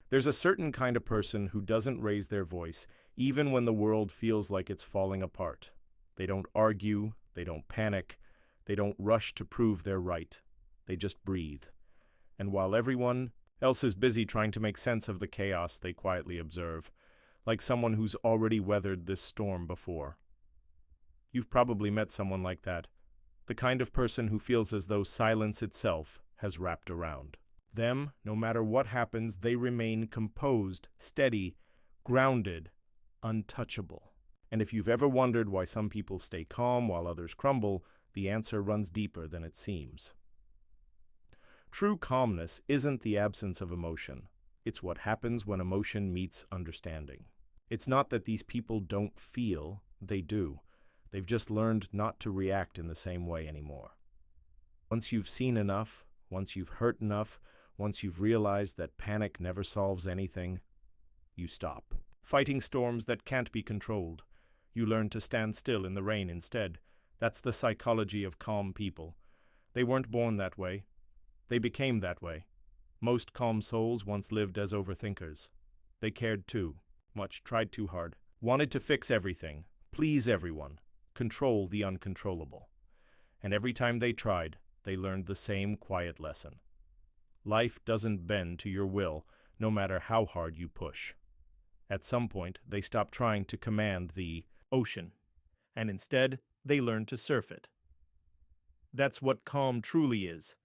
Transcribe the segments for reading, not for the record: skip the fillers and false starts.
There's a certain kind of person who doesn't raise their voice, even when the world feels like it's falling apart. They don't argue, they don't panic, they don't rush to prove they're right. They just breathe. And while everyone else is busy trying to make sense of the chaos, they quietly observe, like someone who's already weathered this storm before. You've probably met someone like that, the kind of person who feels as though silence itself has wrapped around them. No matter what happens, they remain composed, steady, grounded, untouchable. And if you've ever wondered why some people stay calm while others crumble, the answer runs deeper than it seems. True calmness isn't the absence of emotion. It's what happens when emotion meets understanding. It's not that these people don't feel, they do. They've just learned not to react in the same way anymore. Once you've seen enough, once you've hurt enough, once you've realized that panic never solves anything, you stop. Fighting storms that can't be controlled. You learn to stand still in the rain instead. That's the psychology of calm people. They weren't born that way. They became that way. Most calm souls once lived as overthinkers. They cared too much, tried too hard, wanted to fix everything, please everyone, control the uncontrollable. And every time they tried, they learned the same quiet lesson. Life doesn't bend to your will, no matter how hard you push. At some point, they stopped trying to command the ocean, and instead, they learned to surf it. That's what calm truly is.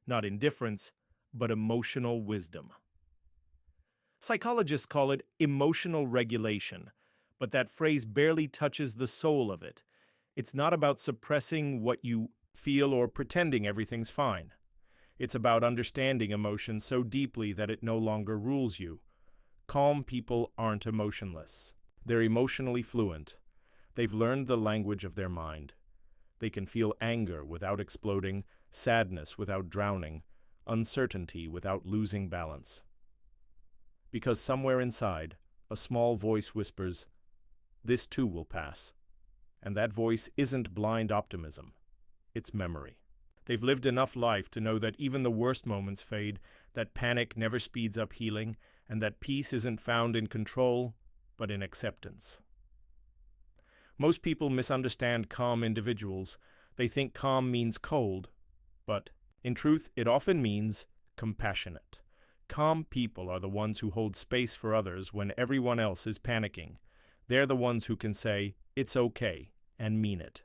Not indifference, but emotional wisdom. Psychologists call it emotional regulation, but that phrase barely touches the soul of it. It's not about suppressing what you feel or pretending everything's fine. It's about understanding emotion so deeply that it no longer rules you. Calm people aren't emotionless. They're emotionally fluent. They've learned the language of their mind. They can feel anger without exploding, sadness without drowning, uncertainty without losing balance. Because somewhere inside, a small voice whispers, "This too will pass." And that voice isn't blind optimism. It's memory. They've lived enough life to know that even the worst moments fade, that panic never speeds up healing, and that peace isn't found in control, but in acceptance. Most people misunderstand calm individuals. They think calm means cold, but in truth, it often means compassionate. Calm people are the ones who hold space for others when everyone else is panicking. They're the ones who can say, "It's okay," and mean it.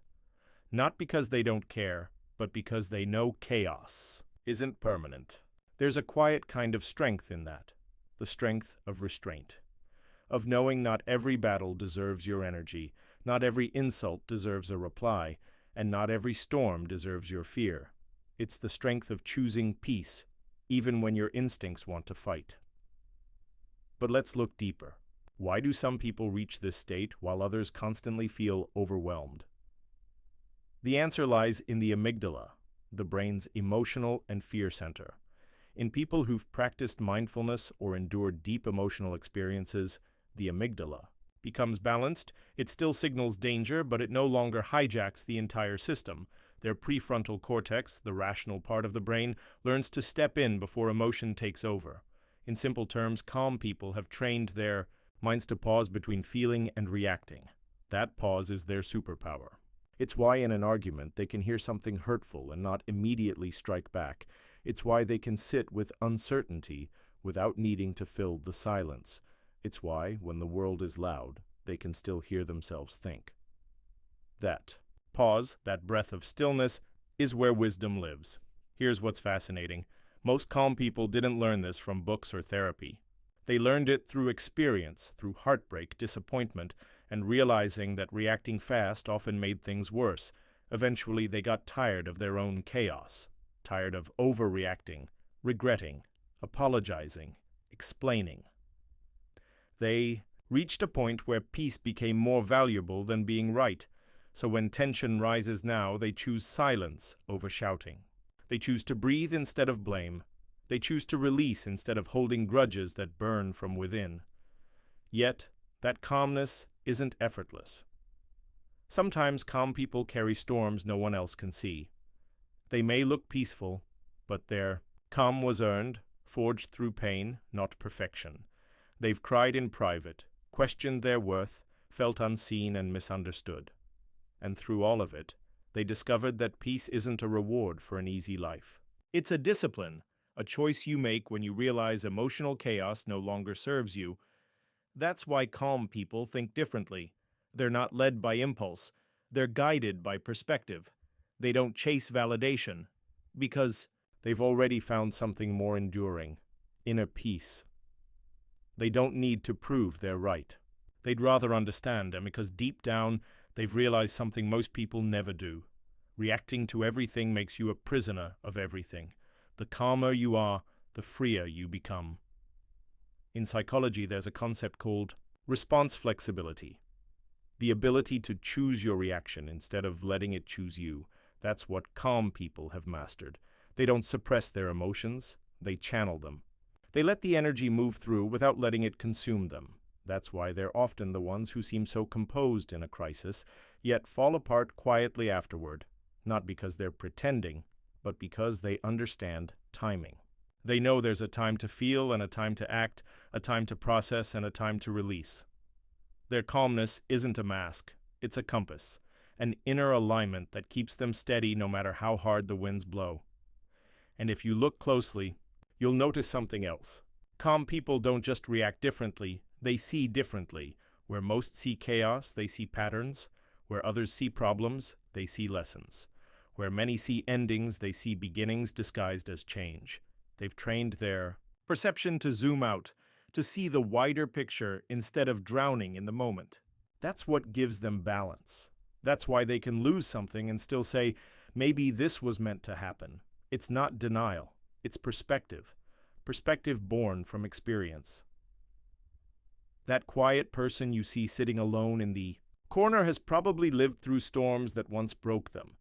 Not because they don't care, but because they know chaos isn't permanent. There's a quiet kind of strength in that, the strength of restraint, of knowing not every battle deserves your energy, not every insult deserves a reply, and not every storm deserves your fear. It's the strength of choosing peace, even when your instincts want to fight. But let's look deeper. Why do some people reach this state while others constantly feel overwhelmed? The answer lies in the amygdala, the brain's emotional and fear center. In people who've practiced mindfulness or endured deep emotional experiences, the amygdala becomes balanced. It still signals danger, but it no longer hijacks the entire system. Their prefrontal cortex, the rational part of the brain, learns to step in before emotion takes over. In simple terms, calm people have trained their minds to pause between feeling and reacting. That pause is their superpower. It's why in an argument they can hear something hurtful and not immediately strike back. It's why they can sit with uncertainty without needing to fill the silence. It's why, when the world is loud, they can still hear themselves think. That pause, that breath of stillness, is where wisdom lives. Here's what's fascinating. Most calm people didn't learn this from books or therapy. They learned it through experience, through heartbreak, disappointment, and realizing that reacting fast often made things worse. Eventually, they got tired of their own chaos, tired of overreacting, regretting, apologizing, explaining. They reached a point where peace became more valuable than being right. So when tension rises now, they choose silence over shouting. They choose to breathe instead of blame. They choose to release instead of holding grudges that burn from within. Yet, that calmness isn't effortless. Sometimes calm people carry storms no one else can see. They may look peaceful, but their calm was earned, forged through pain, not perfection. They've cried in private, questioned their worth, felt unseen and misunderstood. And through all of it, they discovered that peace isn't a reward for an easy life. It's a discipline, a choice you make when you realize emotional chaos no longer serves you. That's why calm people think differently. They're not led by impulse, they're guided by perspective. They don't chase validation, because they've already found something more enduring, inner peace. They don't need to prove they're right. They'd rather understand, and because deep down, they've realized something most people never do. Reacting to everything makes you a prisoner of everything. The calmer you are, the freer you become. In psychology, there's a concept called response flexibility. The ability to choose your reaction instead of letting it choose you. That's what calm people have mastered. They don't suppress their emotions, they channel them. They let the energy move through without letting it consume them. That's why they're often the ones who seem so composed in a crisis, yet fall apart quietly afterward, not because they're pretending, but because they understand timing. They know there's a time to feel and a time to act, a time to process and a time to release. Their calmness isn't a mask, it's a compass, an inner alignment that keeps them steady no matter how hard the winds blow. And if you look closely, you'll notice something else. Calm people don't just react differently, they see differently. Where most see chaos, they see patterns. Where others see problems, they see lessons. Where many see endings, they see beginnings disguised as change. They've trained their perception to zoom out, to see the wider picture instead of drowning in the moment. That's what gives them balance. That's why they can lose something and still say, maybe this was meant to happen. It's not denial, it's perspective. Perspective born from experience. That quiet person you see sitting alone in the corner has probably lived through storms that once broke them.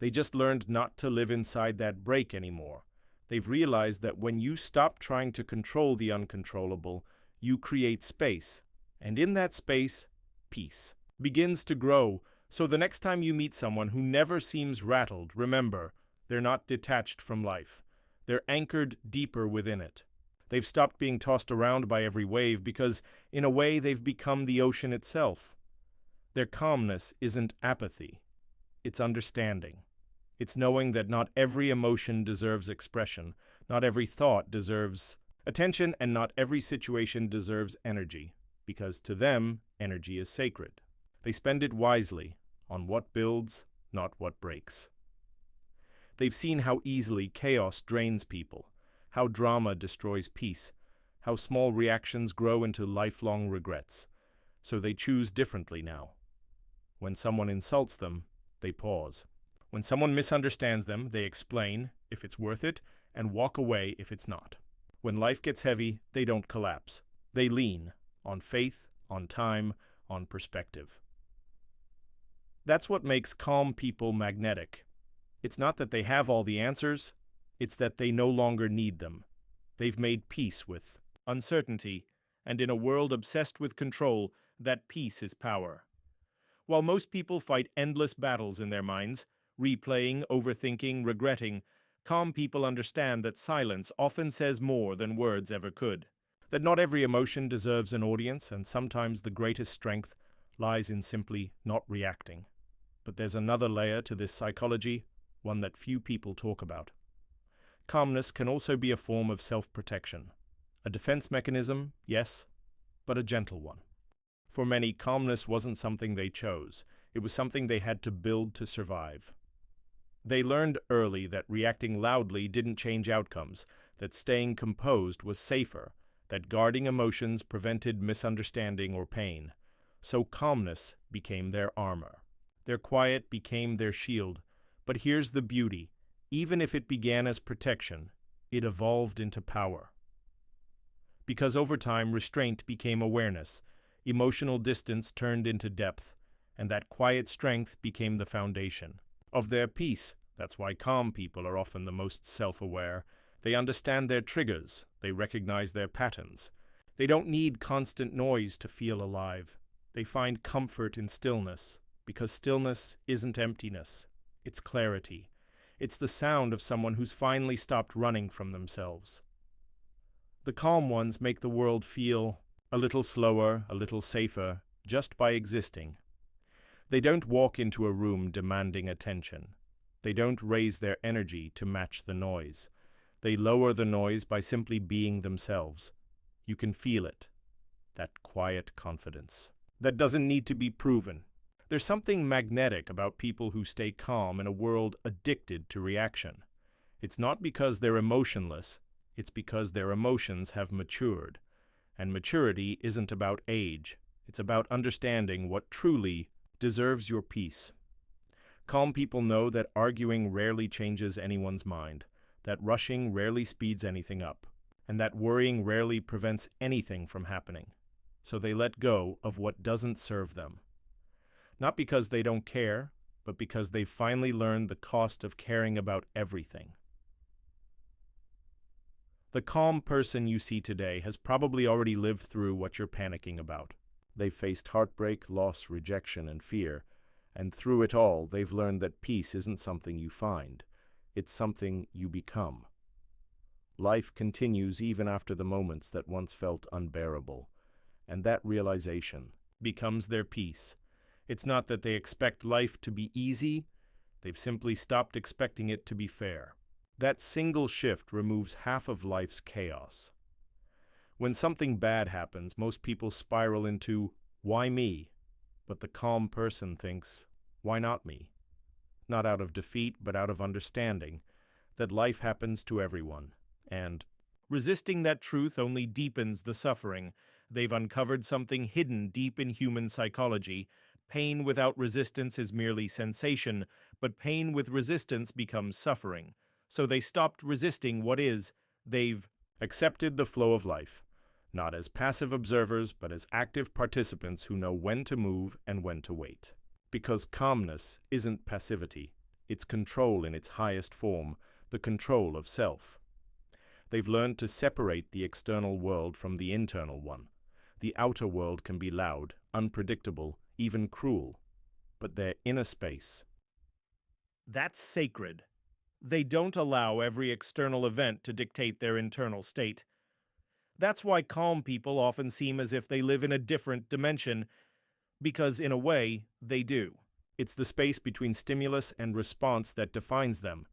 They just learned not to live inside that break anymore. They've realized that when you stop trying to control the uncontrollable, you create space. And in that space, peace begins to grow. So the next time you meet someone who never seems rattled, remember, they're not detached from life. They're anchored deeper within it. They've stopped being tossed around by every wave because, in a way, they've become the ocean itself. Their calmness isn't apathy. It's understanding. It's knowing that not every emotion deserves expression, not every thought deserves attention, and not every situation deserves energy, because to them, energy is sacred. They spend it wisely, on what builds, not what breaks. They've seen how easily chaos drains people, how drama destroys peace, how small reactions grow into lifelong regrets. So they choose differently now. When someone insults them, they pause. When someone misunderstands them, they explain, if it's worth it, and walk away if it's not. When life gets heavy, they don't collapse. They lean on faith, on time, on perspective. That's what makes calm people magnetic. It's not that they have all the answers, it's that they no longer need them. They've made peace with uncertainty, and in a world obsessed with control, that peace is power. While most people fight endless battles in their minds, replaying, overthinking, regretting, calm people understand that silence often says more than words ever could. That not every emotion deserves an audience, and sometimes the greatest strength lies in simply not reacting. But there's another layer to this psychology, one that few people talk about. Calmness can also be a form of self-protection. A defense mechanism, yes, but a gentle one. For many, calmness wasn't something they chose. It was something they had to build to survive. They learned early that reacting loudly didn't change outcomes, that staying composed was safer, that guarding emotions prevented misunderstanding or pain. So calmness became their armor. Their quiet became their shield. But here's the beauty. Even if it began as protection, it evolved into power. Because over time, restraint became awareness, emotional distance turned into depth, and that quiet strength became the foundation of their peace. That's why calm people are often the most self-aware. They understand their triggers, they recognize their patterns. They don't need constant noise to feel alive. They find comfort in stillness, because stillness isn't emptiness, it's clarity. It's the sound of someone who's finally stopped running from themselves. The calm ones make the world feel A little slower, a little safer, just by existing. They don't walk into a room demanding attention. They don't raise their energy to match the noise. They lower the noise by simply being themselves. You can feel it, that quiet confidence. That doesn't need to be proven. There's something magnetic about people who stay calm in a world addicted to reaction. It's not because they're emotionless, it's because their emotions have matured. And maturity isn't about age, it's about understanding what truly deserves your peace. Calm people know that arguing rarely changes anyone's mind, that rushing rarely speeds anything up, and that worrying rarely prevents anything from happening. So they let go of what doesn't serve them. Not because they don't care, but because they've finally learned the cost of caring about everything. The calm person you see today has probably already lived through what you're panicking about. They've faced heartbreak, loss, rejection, and fear, and through it all, they've learned that peace isn't something you find, it's something you become. Life continues even after the moments that once felt unbearable, and that realization becomes their peace. It's not that they expect life to be easy, they've simply stopped expecting it to be fair. That single shift removes half of life's chaos. When something bad happens, most people spiral into, "Why me?" But the calm person thinks, "Why not me?" Not out of defeat, but out of understanding that life happens to everyone. And resisting that truth only deepens the suffering. They've uncovered something hidden deep in human psychology. Pain without resistance is merely sensation, but pain with resistance becomes suffering. So they stopped resisting what is. They've accepted the flow of life, not as passive observers, but as active participants who know when to move and when to wait. Because calmness isn't passivity, it's control in its highest form, the control of self. They've learned to separate the external world from the internal one. The outer world can be loud, unpredictable, even cruel, but their inner space, that's sacred. They don't allow every external event to dictate their internal state. That's why calm people often seem as if they live in a different dimension, because in a way, they do. It's the space between stimulus and response that defines them,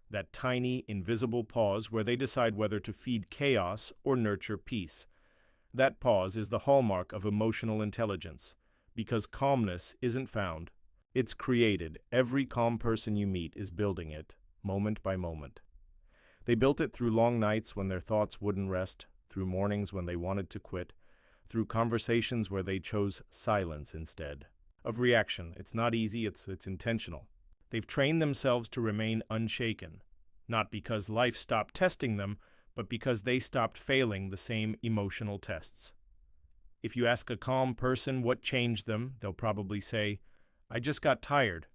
that tiny, invisible pause where they decide whether to feed chaos or nurture peace. That pause is the hallmark of emotional intelligence, because calmness isn't found, it's created. Every calm person you meet is building it, moment by moment. They built it through long nights when their thoughts wouldn't rest, through mornings when they wanted to quit, through conversations where they chose silence instead of reaction. It's not easy, it's intentional. They've trained themselves to remain unshaken, not because life stopped testing them, but because they stopped failing the same emotional tests. If you ask a calm person what changed them, they'll probably say, "I just got tired.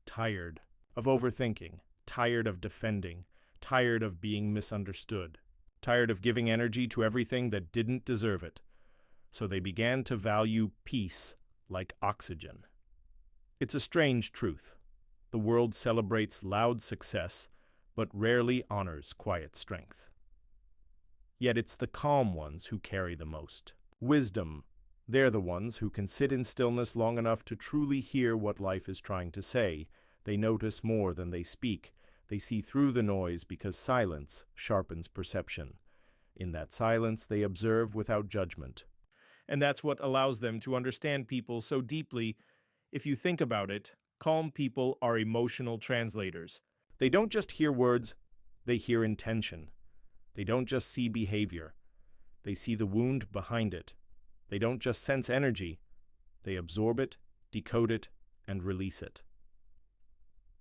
Tired of overthinking, tired of defending, tired of being misunderstood, tired of giving energy to everything that didn't deserve it." So they began to value peace like oxygen. It's a strange truth. The world celebrates loud success, but rarely honors quiet strength. Yet it's the calm ones who carry the most. Wisdom. They're the ones who can sit in stillness long enough to truly hear what life is trying to say. They notice more than they speak. They see through the noise because silence sharpens perception. In that silence, they observe without judgment. And that's what allows them to understand people so deeply. If you think about it, calm people are emotional translators. They don't just hear words, they hear intention. They don't just see behavior, they see the wound behind it. They don't just sense energy, they absorb it, decode it, and release it.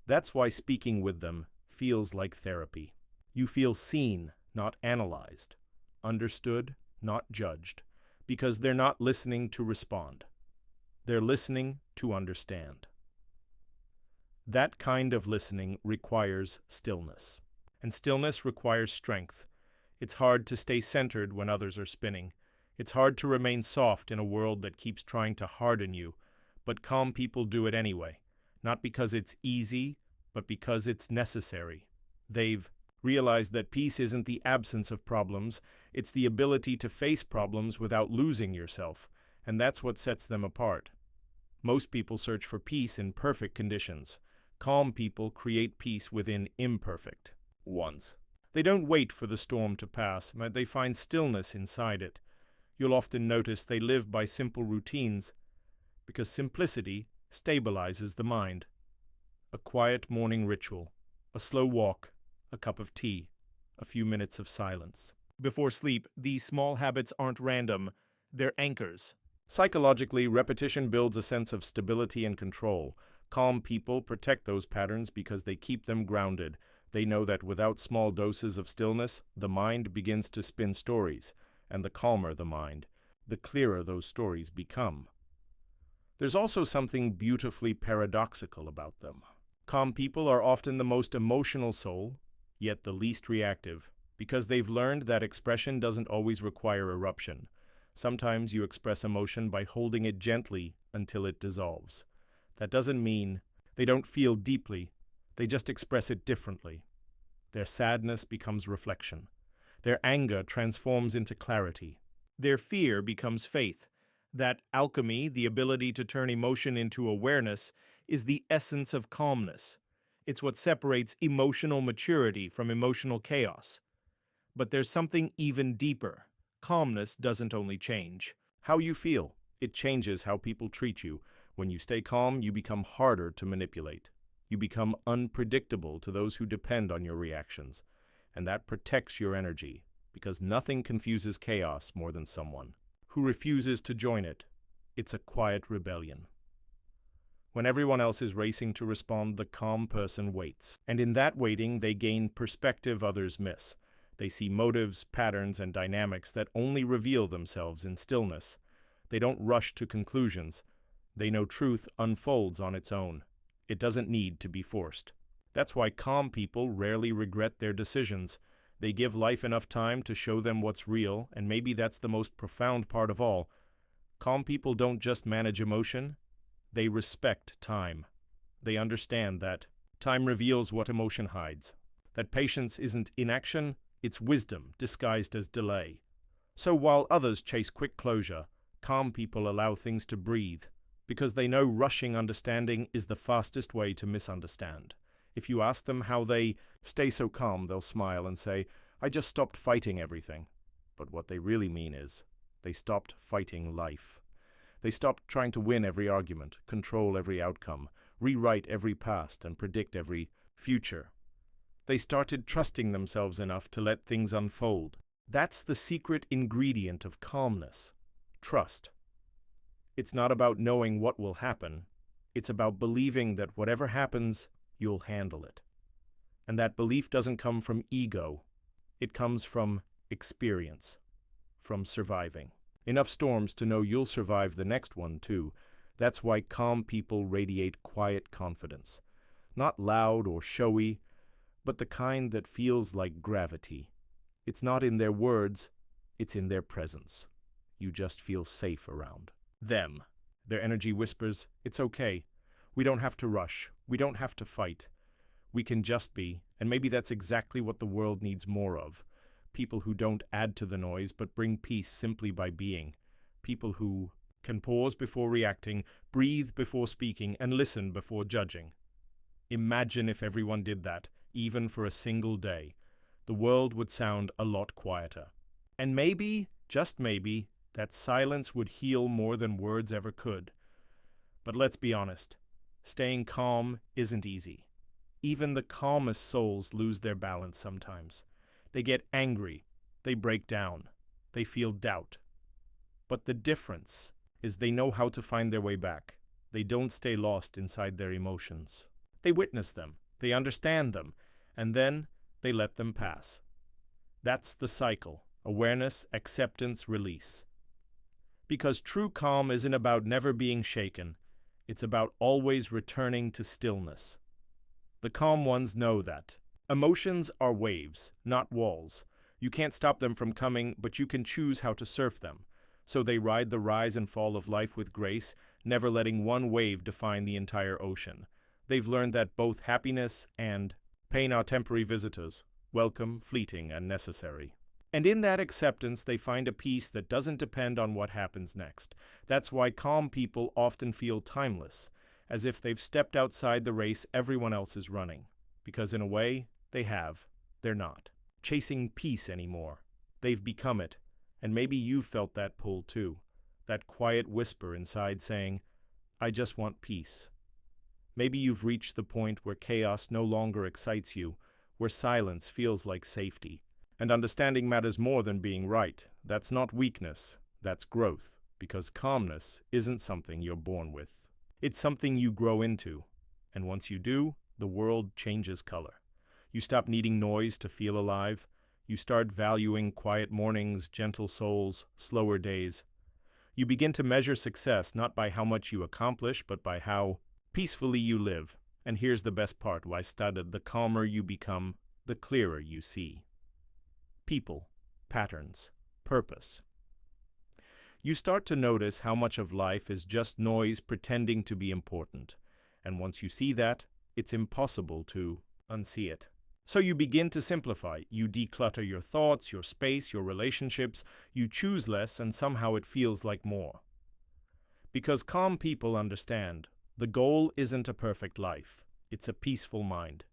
That's why speaking with them feels like therapy. You feel seen, not analyzed, understood, not judged, because they're not listening to respond. They're listening to understand. That kind of listening requires stillness, and stillness requires strength. It's hard to stay centered when others are spinning. It's hard to remain soft in a world that keeps trying to harden you, but calm people do it anyway, not because it's easy, but because it's necessary. They've Realize that peace isn't the absence of problems, it's the ability to face problems without losing yourself, and that's what sets them apart. Most people search for peace in perfect conditions. Calm people create peace within imperfect ones. They don't wait for the storm to pass, but they find stillness inside it. You'll often notice they live by simple routines, because simplicity stabilizes the mind. A quiet morning ritual, a slow walk, a cup of tea, a few minutes of silence. Before sleep, these small habits aren't random, they're anchors. Psychologically, repetition builds a sense of stability and control. Calm people protect those patterns because they keep them grounded. They know that without small doses of stillness, the mind begins to spin stories, and the calmer the mind, the clearer those stories become. There's also something beautifully paradoxical about them. Calm people are often the most emotional soul, yet the least reactive, because they've learned that expression doesn't always require eruption. Sometimes you express emotion by holding it gently until it dissolves. That doesn't mean they don't feel deeply, they just express it differently. Their sadness becomes reflection. Their anger transforms into clarity. Their fear becomes faith. That alchemy, the ability to turn emotion into awareness, is the essence of calmness. It's what separates emotional maturity from emotional chaos. But there's something even deeper. Calmness doesn't only change how you feel, it changes how people treat you. When you stay calm, you become harder to manipulate. You become unpredictable to those who depend on your reactions. And that protects your energy, because nothing confuses chaos more than someone who refuses to join it. It's a quiet rebellion. When everyone else is racing to respond, the calm person waits. And in that waiting, they gain perspective others miss. They see motives, patterns, and dynamics that only reveal themselves in stillness. They don't rush to conclusions. They know truth unfolds on its own. It doesn't need to be forced. That's why calm people rarely regret their decisions. They give life enough time to show them what's real, and maybe that's the most profound part of all. Calm people don't just manage emotion, they respect time. They understand that time reveals what emotion hides. That patience isn't inaction, it's wisdom disguised as delay. So while others chase quick closure, calm people allow things to breathe, because they know rushing understanding is the fastest way to misunderstand. If you ask them how they stay so calm, they'll smile and say, "I just stopped fighting everything." But what they really mean is, they stopped fighting life. They stopped trying to win every argument, control every outcome, rewrite every past, and predict every future. They started trusting themselves enough to let things unfold. That's the secret ingredient of calmness: trust. It's not about knowing what will happen. It's about believing that whatever happens, you'll handle it. And that belief doesn't come from ego. It comes from experience, from surviving. Enough storms to know you'll survive the next one, too. That's why calm people radiate quiet confidence. Not loud or showy, but the kind that feels like gravity. It's not in their words, it's in their presence. You just feel safe around them. Their energy whispers, "It's okay. We don't have to rush. We don't have to fight. We can just be," and maybe that's exactly what the world needs more of. People who don't add to the noise but bring peace simply by being. People who can pause before reacting, breathe before speaking, and listen before judging. Imagine if everyone did that, even for a single day. The world would sound a lot quieter. And maybe, just maybe, that silence would heal more than words ever could. But let's be honest, staying calm isn't easy. Even the calmest souls lose their balance sometimes. They get angry, they break down, they feel doubt. But the difference is they know how to find their way back. They don't stay lost inside their emotions. They witness them, they understand them, and then they let them pass. That's the cycle: awareness, acceptance, release. Because true calm isn't about never being shaken, it's about always returning to stillness. The calm ones know that. Emotions are waves, not walls. You can't stop them from coming, but you can choose how to surf them. So they ride the rise and fall of life with grace, never letting one wave define the entire ocean. They've learned that both happiness and pain are temporary visitors. welcome, fleeting, and necessary. And in that acceptance, they find a peace that doesn't depend on what happens next. That's why calm people often feel timeless, as if they've stepped outside the race everyone else is running. Because in a way, they're not chasing peace anymore. They've become it, and maybe you've felt that pull too, that quiet whisper inside saying, I just want peace. Maybe you've reached the point where chaos no longer excites you, where silence feels like safety. And understanding matters more than being right. That's not weakness, that's growth, because calmness isn't something you're born with. It's something you grow into, and once you do, the world changes color. You stop needing noise to feel alive. You start valuing quiet mornings, gentle souls, slower days. You begin to measure success not by how much you accomplish, but by how peacefully you live. And here's the best part, why studied, the calmer you become, the clearer you see. People, patterns, purpose. You start to notice how much of life is just noise pretending to be important. And once you see that, it's impossible to unsee it. So you begin to simplify. You declutter your thoughts, your space, your relationships. You choose less, and somehow it feels like more. Because calm people understand, the goal isn't a perfect life. It's a peaceful mind.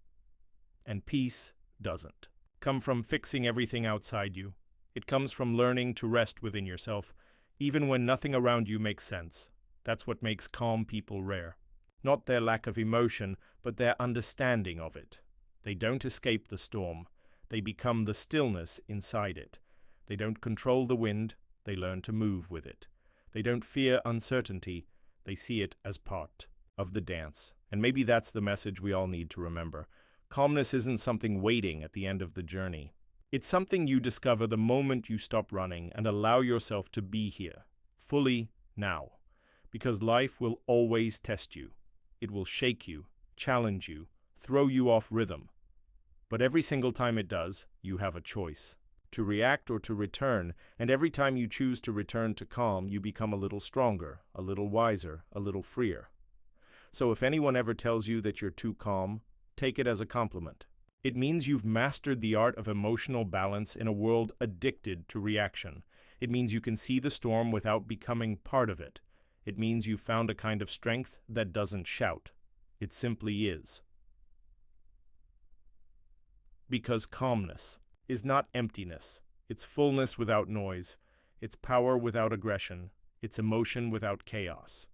And peace doesn't come from fixing everything outside you. It comes from learning to rest within yourself, even when nothing around you makes sense. That's what makes calm people rare. Not their lack of emotion, but their understanding of it. They don't escape the storm. They become the stillness inside it. They don't control the wind. They learn to move with it. They don't fear uncertainty. They see it as part of the dance. And maybe that's the message we all need to remember. Calmness isn't something waiting at the end of the journey. It's something you discover the moment you stop running and allow yourself to be here, fully now. Because life will always test you. It will shake you, challenge you, throw you off rhythm. But every single time it does, you have a choice. To react or to return, and every time you choose to return to calm, you become a little stronger, a little wiser, a little freer. So if anyone ever tells you that you're too calm, take it as a compliment. It means you've mastered the art of emotional balance in a world addicted to reaction. It means you can see the storm without becoming part of it. It means you've found a kind of strength that doesn't shout. It simply is. Because calmness is not emptiness. It's fullness without noise. It's power without aggression. It's emotion without chaos.